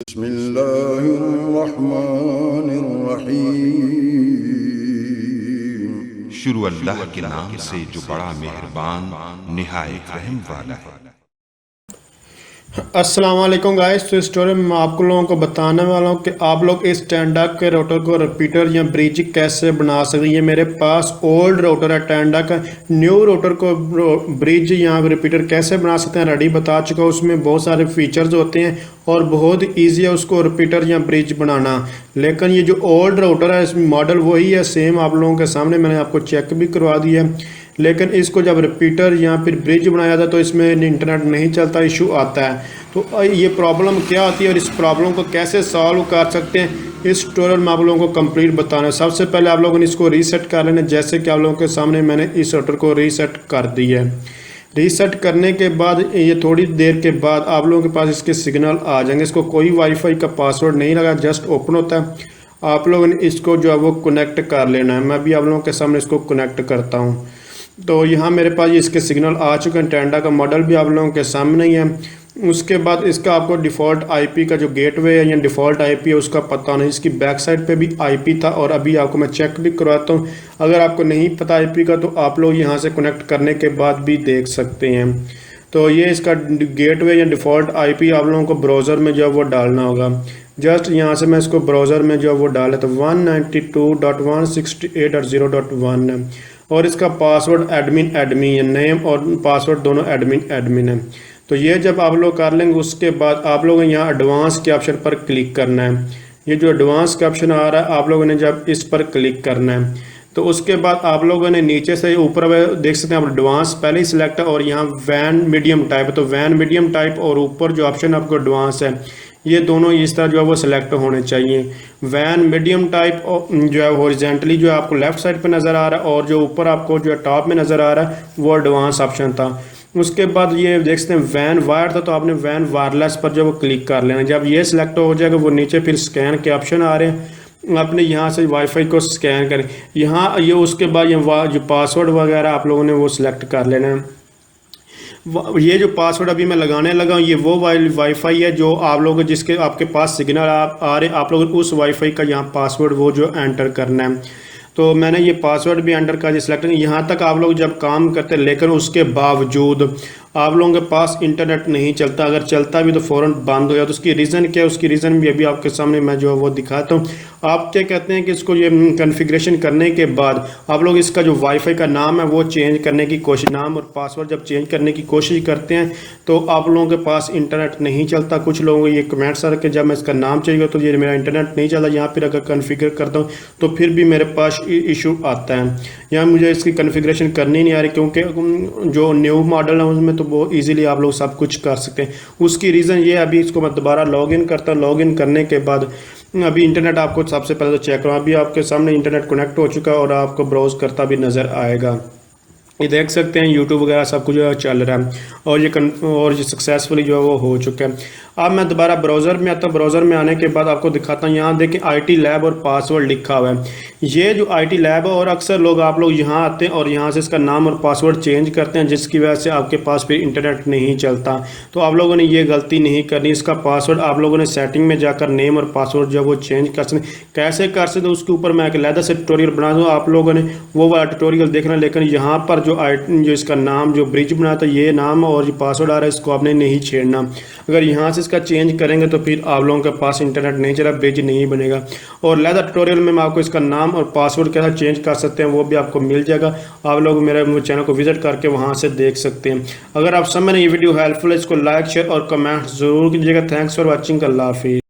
बिस्मिल्लाहिर्रहमानिर्रहीम। शुरू अल्लाह के नाम से जो बड़ा मेहरबान निहायत रहम वाला है। अस्सलाम वालेकुम गाइस। तो इस स्टोरी में मैं आप लोगों को बताने वाला हूँ कि आप लोग इस टेंडा के राउटर को रिपीटर या ब्रिज कैसे बना सकते हैं। ये मेरे पास ओल्ड राउटर है टेंडा का। न्यू राउटर को ब्रिज या रिपीटर कैसे बना सकते हैं रेडी बता चुका हूँ। उसमें बहुत सारे फीचर्स होते हैं और बहुत ईजी है उसको रिपीटर या ब्रिज बनाना। लेकिन ये जो ओल्ड राउटर है इसमें मॉडल वही है सेम, आप लोगों के सामने मैंने आपको चेक भी करवा दिया है। लेकिन इसको जब रिपीटर या फिर ब्रिज बनाया जाता है तो इसमें इंटरनेट नहीं चलता, इशू आता है। तो ये प्रॉब्लम क्या होती है और इस प्रॉब्लम को कैसे सॉल्व कर सकते हैं, इस ट्यूटोरियल में आप लोगों को कंप्लीट बताना है। सबसे पहले आप लोगों ने इसको रीसेट कर लेना, जैसे कि आप लोगों के सामने मैंने इस राउटर को रीसेट कर दिया है। रीसेट करने के बाद ये थोड़ी देर के बाद आप लोगों के पास इसके सिग्नल आ जाएंगे। इसको कोई वाईफाई का पासवर्ड नहीं लगा, जस्ट ओपन होता है। आप लोगों ने इसको जो है वो कनेक्ट कर लेना है। मैं भी आप लोगों के सामने इसको कनेक्ट करता हूँ। तो यहाँ मेरे पास इसके सिग्नल आ चुके हैं। टेंडा का मॉडल भी आप लोगों के सामने ही है। उसके बाद इसका आपको डिफ़ॉल्ट आईपी का जो गेटवे है या डिफ़ॉल्ट आईपी है उसका पता नहीं। इसकी बैक साइड पे भी आईपी था और अभी आपको मैं चेक भी करवाता हूँ। अगर आपको नहीं पता आईपी का तो आप लोग यहाँ से कनेक्ट करने के बाद भी देख सकते हैं। तो ये इसका गेटवे या डिफ़ॉल्ट आईपी आप लोगों को ब्राउज़र में जो है वो डालना होगा। जस्ट यहाँ से मैं इसको ब्राउज़र में जो है वो डाला तो 192.168.0.1 है और इसका पासवर्ड एडमिन है। नेम और पासवर्ड दोनों एडमिन है। तो ये जब आप लोग कर लेंगे उसके बाद आप लोगों ने यहाँ एडवांस के ऑप्शन पर क्लिक करना है। ये जो एडवांस का ऑप्शन आ रहा है आप लोगों ने जब इस पर क्लिक करना है तो उसके बाद आप लोगों ने नीचे से ऊपर देख सकते हैं आप एडवांस पहले ही सिलेक्ट है और यहाँ वैन मीडियम टाइप, तो वैन मीडियम टाइप और ऊपर जो ऑप्शन आपको एडवांस है ये दोनों इस तरह जो है वो सिलेक्ट होने चाहिए। वैन मीडियम टाइप जो है हॉरिजॉन्टली जो है आपको लेफ्ट साइड पे नज़र आ रहा है और जो ऊपर आपको जो है टॉप में नज़र आ रहा है वो एडवांस ऑप्शन था। उसके बाद ये देख सकते हैं वैन वायर था तो आपने वैन वायरलेस पर जो वो क्लिक कर लेना। जब ये सिलेक्ट हो जाएगा वो नीचे फिर स्कैन के ऑप्शन आ रहे हैं, आपने यहाँ से वाईफाई को स्कैन करें यहाँ ये। उसके बाद ये जो पासवर्ड वगैरह आप लोगों ने वो सिलेक्ट कर लेना है। ये जो पासवर्ड अभी मैं लगाने लगा हूँ ये वो वाईफाई है जो आप लोग जिसके आपके पास सिग्नल आ रहे आप लोग उस वाईफाई का यहाँ पासवर्ड वो जो एंटर करना है। तो मैंने ये पासवर्ड भी एंटर कर सिलेक्ट यहाँ तक आप लोग जब काम करते हैं लेकिन उसके बावजूद आप लोगों के पास इंटरनेट नहीं चलता, अगर चलता भी तो फ़ौरन बंद हो जाता। तो उसकी रीज़न क्या है, उसकी रीज़न भी अभी आपके सामने मैं जो है वो दिखाता हूँ। आप क्या कहते हैं कि इसको ये कॉन्फ़िगरेशन करने के बाद आप लोग इसका जो वाईफाई का नाम है वो चेंज करने की कोशिश, नाम और पासवर्ड जब चेंज करने की कोशिश करते हैं तो आप लोगों के पास इंटरनेट नहीं चलता। कुछ लोगों को ये कमेंट्स आ रहे कि जब मैं इसका नाम चाहिए तो ये मेरा इंटरनेट नहीं चलता। यहाँ पर अगर कन्फिगर करता हूँ तो फिर भी मेरे पास इशू आता है। यहाँ मुझे इसकी कॉन्फ़िगरेशन करनी नहीं आ रही क्योंकि जो न्यू मॉडल है उसमें तो बहुत इजीली आप लोग सब कुछ कर सकते हैं। उसकी रीज़न ये अभी इसको मैं दोबारा लॉगिन करता हूँ। लॉगिन करने के बाद अभी इंटरनेट आपको सबसे पहले तो चेक करो। अभी आपके सामने इंटरनेट कनेक्ट हो चुका है और आपको ब्राउज करता भी नज़र आएगा। ये देख सकते हैं यूट्यूब वगैरह सब कुछ चल रहा है और ये सक्सेसफुली जो है वो हो चुका है। अब मैं दोबारा ब्राउज़र में आता हूँ। ब्राउज़र में आने के बाद आपको दिखाता हूँ। यहाँ देखें IT लैब और पासवर्ड लिखा हुआ है। ये जो IT लैब है और अक्सर लोग आप लोग यहाँ आते हैं और यहाँ से इसका नाम और पासवर्ड चेंज करते हैं जिसकी वजह से आपके पास फिर इंटरनेट नहीं चलता। तो आप लोगों ने ये गलती नहीं करनी। इसका पासवर्ड आप लोगों ने सेटिंग में जाकर नेम और पासवर्ड जो है वो चेंज कर सकते। कैसे कर सकते उसके ऊपर मैं एक अलग से ट्यूटोरियल बना दूँ, आप लोगों ने वो वाला ट्यूटोरियल देखना। लेकिन यहाँ पर जो इसका नाम जो ब्रिज बना था ये नाम और जो पासवर्ड आ रहा है इसको आपने नहीं छेड़ना। अगर यहाँ से इसका चेंज करेंगे तो फिर आप लोगों के पास इंटरनेट नहीं चला, ब्रिज नहीं बनेगा। और लेदर ट्यूटोरियल में मैं आपको इसका नाम और पासवर्ड कैसा चेंज कर सकते हैं वो भी आपको मिल जाएगा। आप लोग मेरे चैनल को विजिट करके वहाँ से देख सकते हैं। अगर आप समझ रहे हैं ये वीडियो हेल्पफुल है इसको लाइक शेयर और कमेंट ज़रूर कीजिएगा। Thanks for watching. अल्लाह हाफिज़।